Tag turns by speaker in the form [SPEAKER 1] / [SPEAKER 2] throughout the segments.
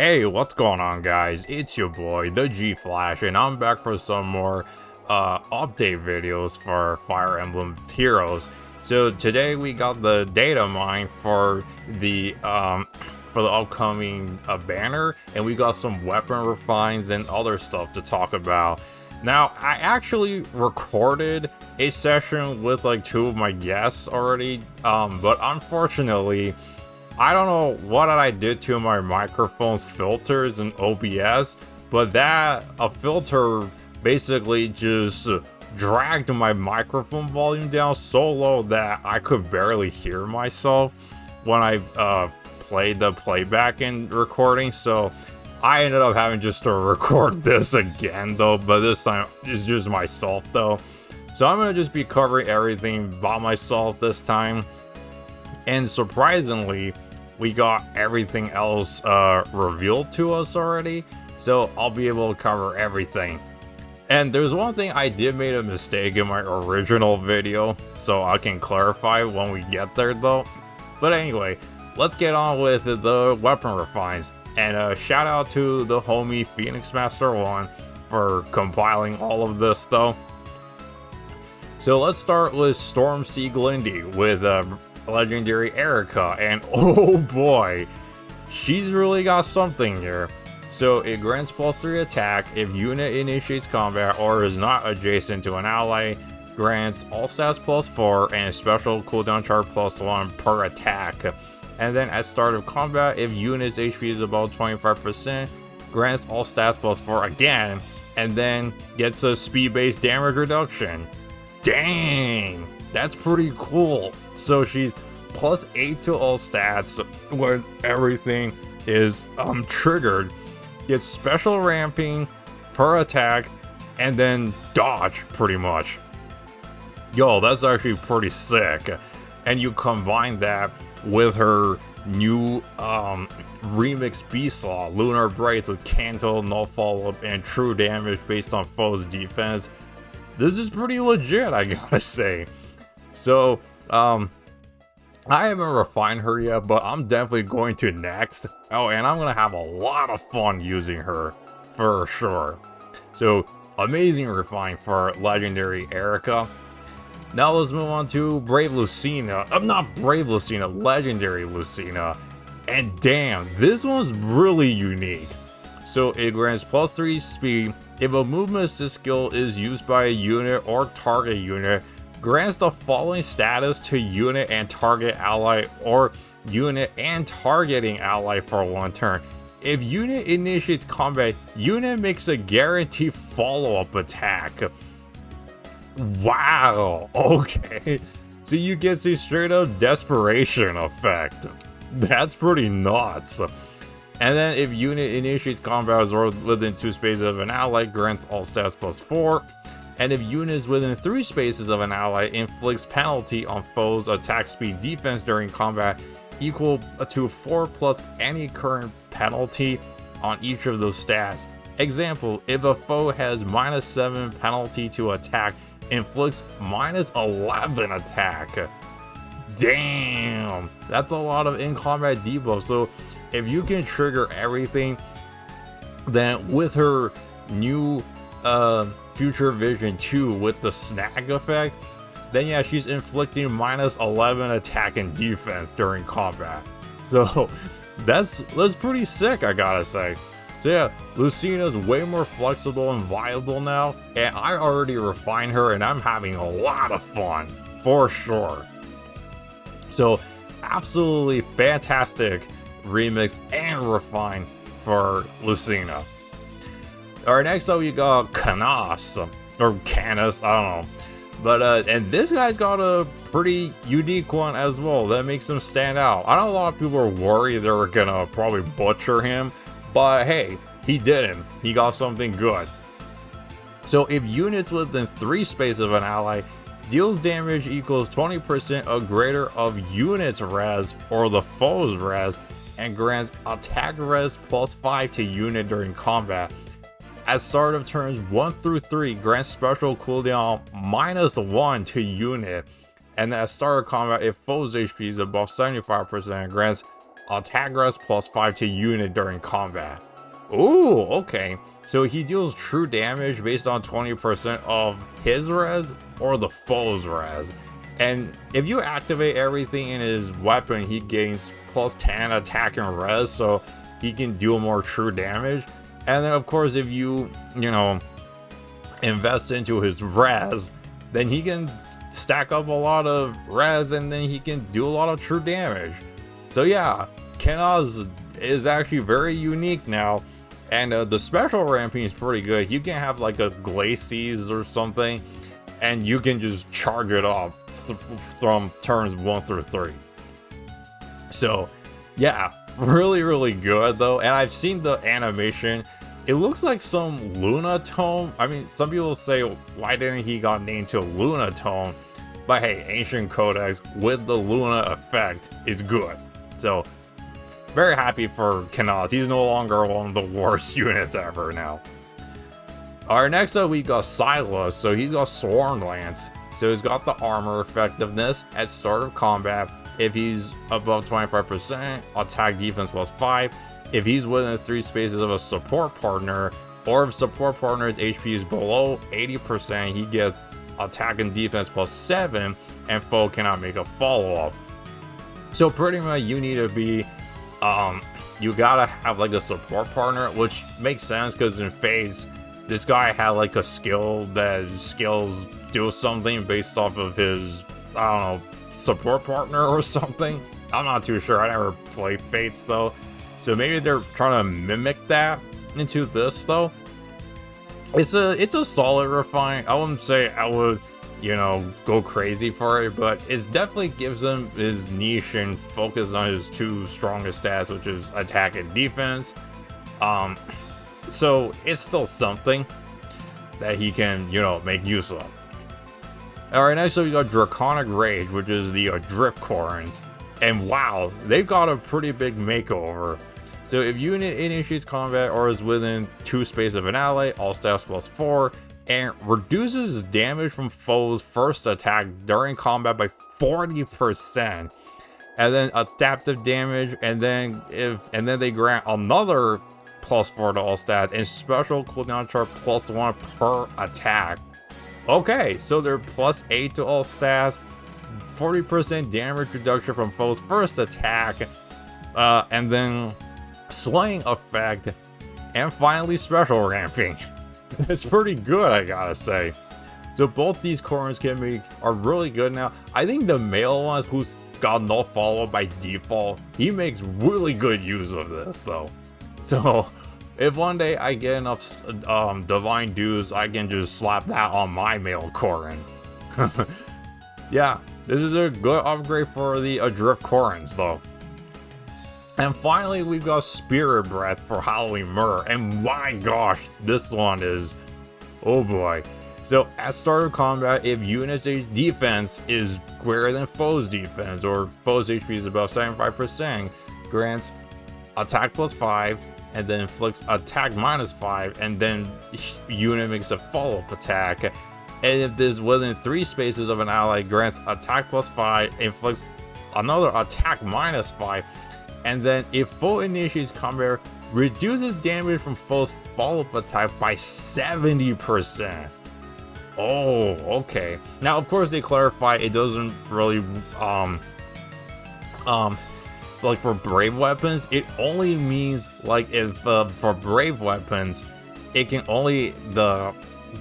[SPEAKER 1] Hey, what's going on, guys? It's your boy, the G Flash, and I'm back for some more update videos for Fire Emblem Heroes. So today we got the data mine for the upcoming banner, and we got some weapon refines and other stuff to talk about. Now, I actually recorded a session with like two of my guests already, but unfortunately, I don't know what I did to my microphone's filters in OBS, but a filter basically just dragged my microphone volume down so low that I could barely hear myself when I played the playback and recording. So I ended up having just to record this again though, but this time it's just myself though. So I'm gonna just be covering everything by myself this time. And surprisingly, we got everything else revealed to us already, so I'll be able to cover everything. And there's one thing I did make a mistake in my original video, so I can clarify when we get there though. But anyway, let's get on with the weapon refines. And shout out to the homie Phoenix Master 1 for compiling all of this though. So let's start with Storm Sea Glindy with legendary Erica, and oh boy, she's really got something here. So it grants +3 attack if unit initiates combat or is not adjacent to an ally, grants all stats +4 and special cooldown charge +1 per attack. And then at start of combat, if unit's HP is above 25%, grants all stats +4 again, and then gets a speed-based damage reduction. Dang, that's pretty cool. So she's +8 to all stats when everything is triggered, gets special ramping per attack, and then dodge pretty much. Yo, that's actually pretty sick. And you combine that with her new remix B-Slaw, Lunar Brights with Canto, no follow-up, and true damage based on foe's defense. This is pretty legit, I gotta say. So, I haven't refined her yet, but I'm definitely going to next. Oh, and I'm gonna have a lot of fun using her, for sure. So, amazing refine for legendary Erica. Now let's move on to Brave Lucina. Not Brave Lucina, legendary Lucina. And damn, this one's really unique. So it grants +3 speed if a movement assist skill is used by a unit or target unit, grants the following status to unit and target ally or unit and targeting ally for 1 turn. If unit initiates combat, unit makes a guaranteed follow-up attack. Wow, okay. So you get the straight up desperation effect. That's pretty nuts. And then if unit initiates combat or within 2 spaces of an ally, grants all stats +4. And if unit is within 3 spaces of an ally, inflicts penalty on foe's attack speed defense during combat equal to 4 plus any current penalty on each of those stats. Example, if a foe has -7 penalty to attack, inflicts -11 attack. Damn, that's a lot of in-combat debuff. So if you can trigger everything, then with her new Future Vision 2 with the snag effect, then yeah, she's inflicting -11 attack and defense during combat. So that's pretty sick, I gotta say. So yeah, Lucina's way more flexible and viable now, and I already refined her and I'm having a lot of fun, for sure. So absolutely fantastic remix and refine for Lucina. Alright, next up we got Canas, or Canis, I don't know. But, and this guy's got a pretty unique one as well that makes him stand out. I know a lot of people are worried they were gonna probably butcher him, but hey, he didn't. He got something good. So if units within 3 spaces of an ally deals damage equals 20% or greater of unit's res or the foe's res, and grants attack res +5 to unit during combat. At start of turns 1 through 3, grants special cooldown -1 to unit. And at start of combat, if foe's HP is above 75%, grants attack res +5 to unit during combat. Ooh, okay. So he deals true damage based on 20% of his res or the foe's res. And if you activate everything in his weapon, he gains +10 attack and res, so he can deal more true damage. And then of course if you invest into his res, then he can stack up a lot of res and then he can do a lot of true damage. So yeah, Kenaz is actually very unique now. And the special ramping is pretty good. You can have like a Glacies or something, and you can just charge it off from turns 1 through 3. So yeah, really good though. And I've seen the animation. It looks like some Lunatone. I mean, some people say, why didn't he got named to Lunatone? But hey, Ancient Codex with the Luna effect is good. So very happy for Kenaz. He's no longer one of the worst units ever now. Alright, next up we got Silas. So he's got Sworn Lance. So he's got the armor effectiveness at start of combat. If he's above 25%, attack defense +5. If he's within 3 spaces of a support partner, or if support partner's HP is below 80%, he gets attack and defense +7, and foe cannot make a follow-up. So pretty much you need to be you gotta have like a support partner, which makes sense because in FEH, this guy had like a skill that skills do something based off of his, I don't know, support partner or something. I'm not too sure. I never played FEH though. So maybe they're trying to mimic that into this though. It's a solid refine. I wouldn't say I would, go crazy for it, but it definitely gives him his niche and focus on his 2 strongest stats, which is attack and defense. So it's still something that he can, make use of. Alright, next up we got Draconic Rage, which is the Drift Corins. And wow, they've got a pretty big makeover. So if unit initiates combat or is within 2 space of an ally, all stats +4, and reduces damage from foes' first attack during combat by 40%. And then adaptive damage, and then they grant another +4 to all stats and special cooldown chart +1 per attack. Okay, so they're +8 to all stats, 40% damage reduction from foe's first attack, and then slaying effect, and finally special ramping. It's pretty good, I gotta say. So both these corners are really good now. I think the male ones, who's got no follow-up by default, he makes really good use of this though. So if one day I get enough divine dues, I can just slap that on my male Corin. Yeah, this is a good upgrade for the Adrift Corins though. And finally, we've got Spirit Breath for Halloween Murder, and my gosh, this one is, oh boy. So at start of combat, if unit's defense is greater than foe's defense, or foe's HP is above 75%, grants attack +5, and then inflicts attack -5, and then unit makes a follow-up attack. And if this is within 3 spaces of an ally, grants attack +5, inflicts another attack -5. And then if foe initiates combat, reduces damage from foe's follow-up attack by 70%. Oh, okay. Now, of course, they clarify it doesn't really, like for brave weapons, it only means like if for brave weapons, it can only the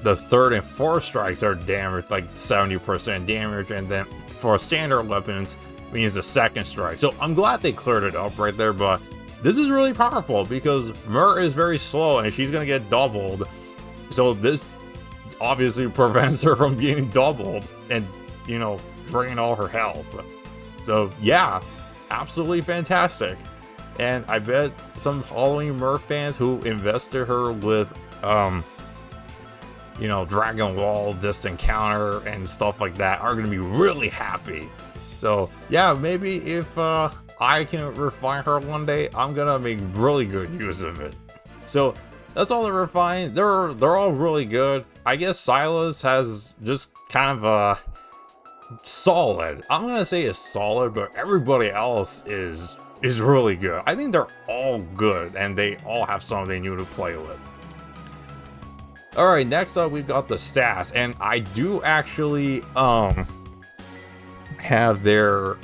[SPEAKER 1] 3rd and 4th strikes are damaged, like 70% damage, and then for standard weapons, means the 2nd strike. So I'm glad they cleared it up right there, but this is really powerful because Mur is very slow and she's gonna get doubled. So this obviously prevents her from being doubled and, drain all her health. So yeah, absolutely fantastic. And I bet some Halloween Mur fans who invested her with, Dragon Wall, Distant Counter, and stuff like that are gonna be really happy. So yeah, maybe if I can refine her one day, I'm gonna make really good use of it. So that's all the refine. They're all really good. I guess Silas has just kind of a solid. I'm gonna say it's solid, but everybody else is is really good. I think they're all good, and they all have something new to play with. Alright, next up we've got the stats, and I do actually have their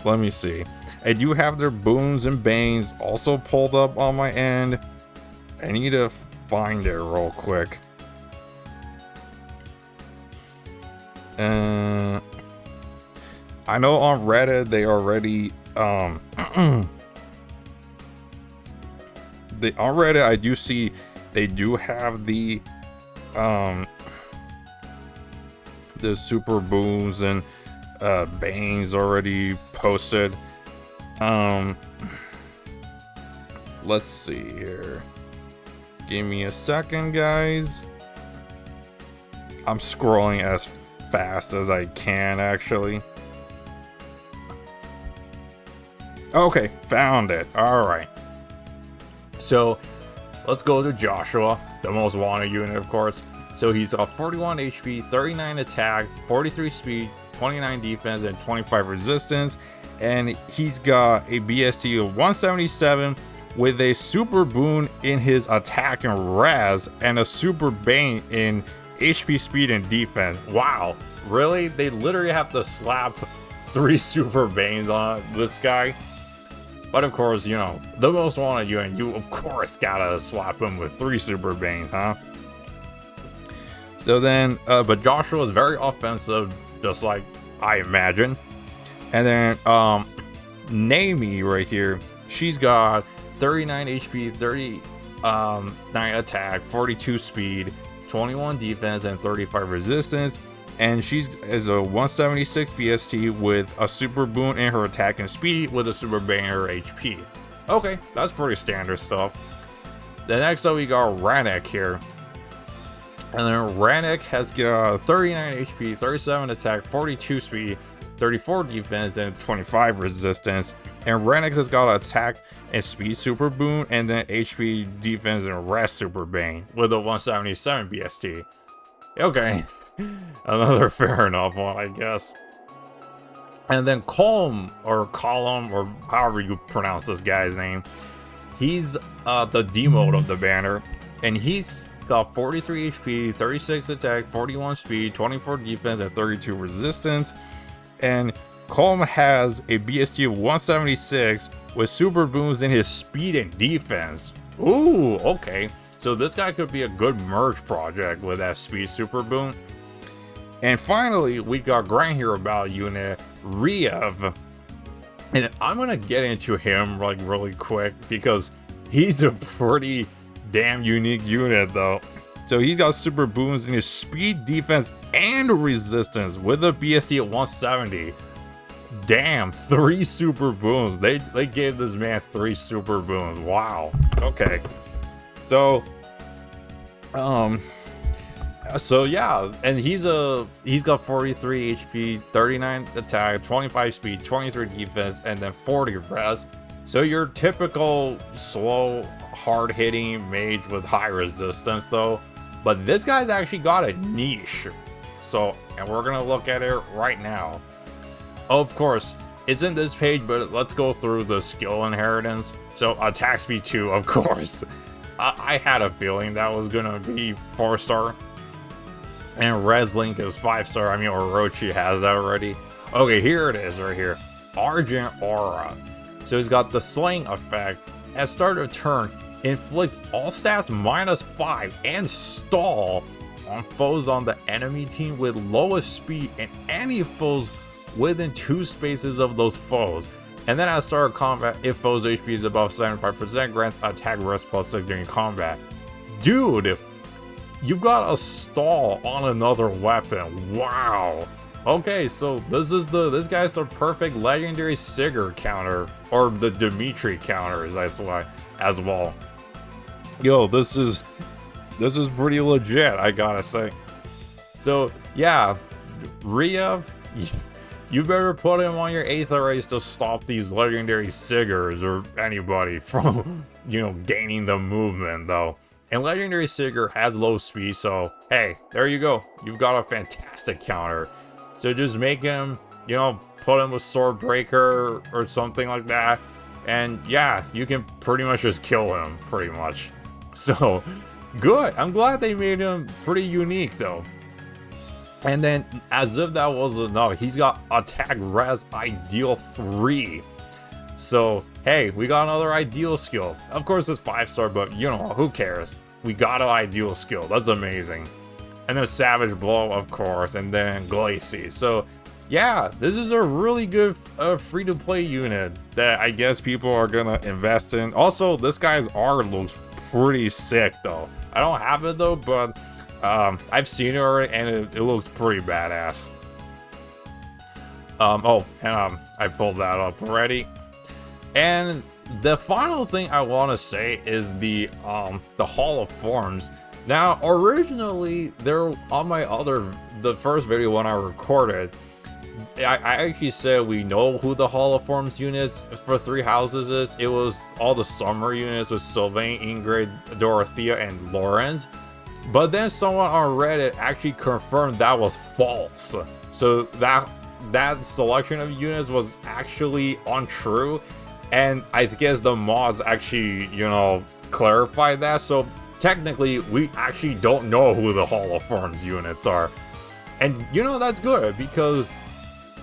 [SPEAKER 1] let me see. I do have their boons and banes also pulled up on my end. I need to find it real quick. I know on Reddit they already on Reddit I do see they do have the super boons and banes already posted. Let's see here. Give me a second, guys. I'm scrolling as fast as I can, actually. Okay, found it. All right. So let's go to Joshua, the most wanted unit, of course. So he's got 41 HP, 39 attack, 43 speed, 29 defense, and 25 resistance. And he's got a BST of 177 with a super boon in his attack and res, and a super bane in HP, speed, and defense. Wow, really? They literally have to slap 3 super banes on this guy? But of course, you know, the most wanted unit, you of course gotta slap him with 3 super banes, huh? So then, but Joshua is very offensive, just like I imagine. And then, Naomi right here, she's got 39 HP, 39 attack, 42 speed, 21 defense, and 35 resistance. And she's is a 176 BST with a super boon in her attack and speed with a super bane in her HP. Okay, that's pretty standard stuff. The next up we got Ranek here. And then Ranek has got 39 HP, 37 attack, 42 speed, 34 defense, and 25 resistance. And Ranek has got attack and speed super boon, and then HP, defense, and rest super bane with a 177 BST. Okay, another fair enough one, I guess. And then Colm, or however you pronounce this guy's name, he's the D mode of the banner, and he's got 43 HP, 36 attack, 41 speed, 24 defense, and 32 resistance. And Colm has a BST of 176 with super boons in his speed and defense. Ooh, okay. So this guy could be a good merge project with that speed super boon. And finally, we got Grand Hero Battle unit, Riev. And I'm gonna get into him like really quick because he's a pretty damn unique unit though. So he's got super boons in his speed, defense, and resistance with a BST at 170. Damn, 3 super boons. They gave this man 3 super boons. Wow. Okay. So yeah, and he's got 43 HP, 39 attack, 25 speed, 23 defense, and then 40 res. So your typical slow, hard-hitting mage with high resistance though. But this guy's actually got a niche. So, and we're gonna look at it right now. Of course, it's in this page, but let's go through the skill inheritance. So attack speed 2, of course. I had a feeling that was gonna be 4-star. And res link is 5-star. I mean, Orochi has that already. Okay, here it is right here. Argent Aura. So he's got the slaying effect. At start of turn, inflicts all stats -5 and stall on foes on the enemy team with lowest speed and any foes within 2 spaces of those foes. And then at start of combat, if foes HP is above 75%, grants attack rest +6 during combat. Dude, you got a stall on another weapon. Wow. Okay, so this guy's the perfect legendary Sigurd counter, or the Dimitri counter as well. Yo, this is pretty legit, I gotta say. So yeah, Riev, you better put him on your 8th race to stop these legendary Sigurds or anybody from, you know, gaining the movement though. And legendary Sigurd has low speed, so hey, there you go. You've got a fantastic counter. So just make him you know, put him with Swordbreaker or something like that. And yeah, you can pretty much just kill him, pretty much. So, good. I'm glad they made him pretty unique, though. And then, as if that wasn't enough, he's got Attack Res Ideal 3. So, hey, we got another Ideal skill. Of course, it's 5-star, but, you know, who cares? We got an Ideal skill. That's amazing. And then Savage Blow, of course, and then Glacy. So, yeah, this is a really good free-to-play unit that I guess people are gonna invest in. Also, this guy's art looks pretty sick, though. I don't have it, though, but I've seen it already, and it looks pretty badass. I pulled that up already. And the final thing I want to say is the Hall of Forms. Now, originally, there on the first video when I recorded, I actually said we know who the Hall of Forms units for 3 houses is. It was all the summer units with Sylvain, Ingrid, Dorothea, and Lawrence. But then someone on Reddit actually confirmed that was false. So that selection of units was actually untrue. And I guess the mods actually, you know, clarified that. So technically, we actually don't know who the Hall of Forms units are. And, you know, that's good, because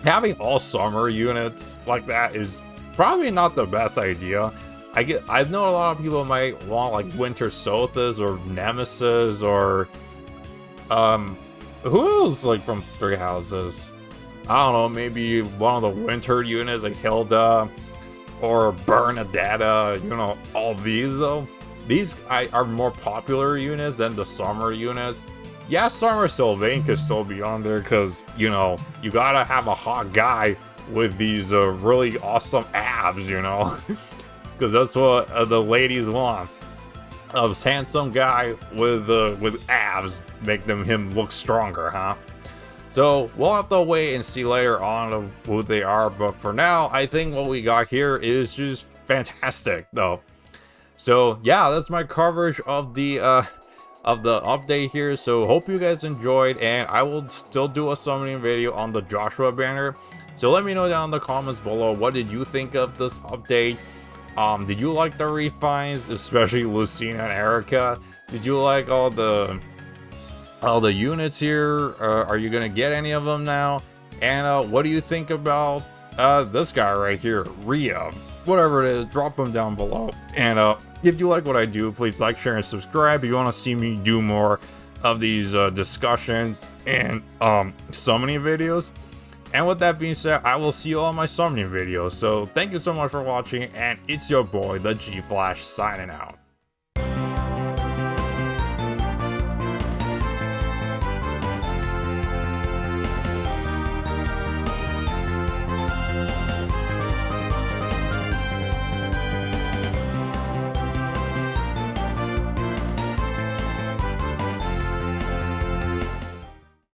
[SPEAKER 1] having all summer units like that is probably not the best idea. I know a lot of people might want like Winter Sothis or Nemesis or who else like from 3 houses? I don't know, maybe one of the winter units like Hilda or Bernadetta, you know, all these though. These are more popular units than the summer units. Yeah, Summer Sylvain could still be on there because, you know, you gotta have a hot guy with these really awesome abs, you know. Because that's what the ladies want. A handsome guy with abs, make him look stronger, huh? So we'll have to wait and see later on of who they are. But for now, I think what we got here is just fantastic, though. So yeah, that's my coverage of the update here. So hope you guys enjoyed, and I will still do a summoning video on the Joshua banner. So let me know down in the comments below, what did you think of this update? Did you like the refines, especially Lucina and Erica? Did you like all the units here? Are you gonna get any of them now? And what do you think about this guy right here, Rhea? Whatever it is, drop them down below. And if you like what I do, please like, share, and subscribe if you want to see me do more of these discussions and summoning videos. And with that being said, I will see you all in my summoning videos. So thank you so much for watching, and it's your boy, the G Flash, signing out.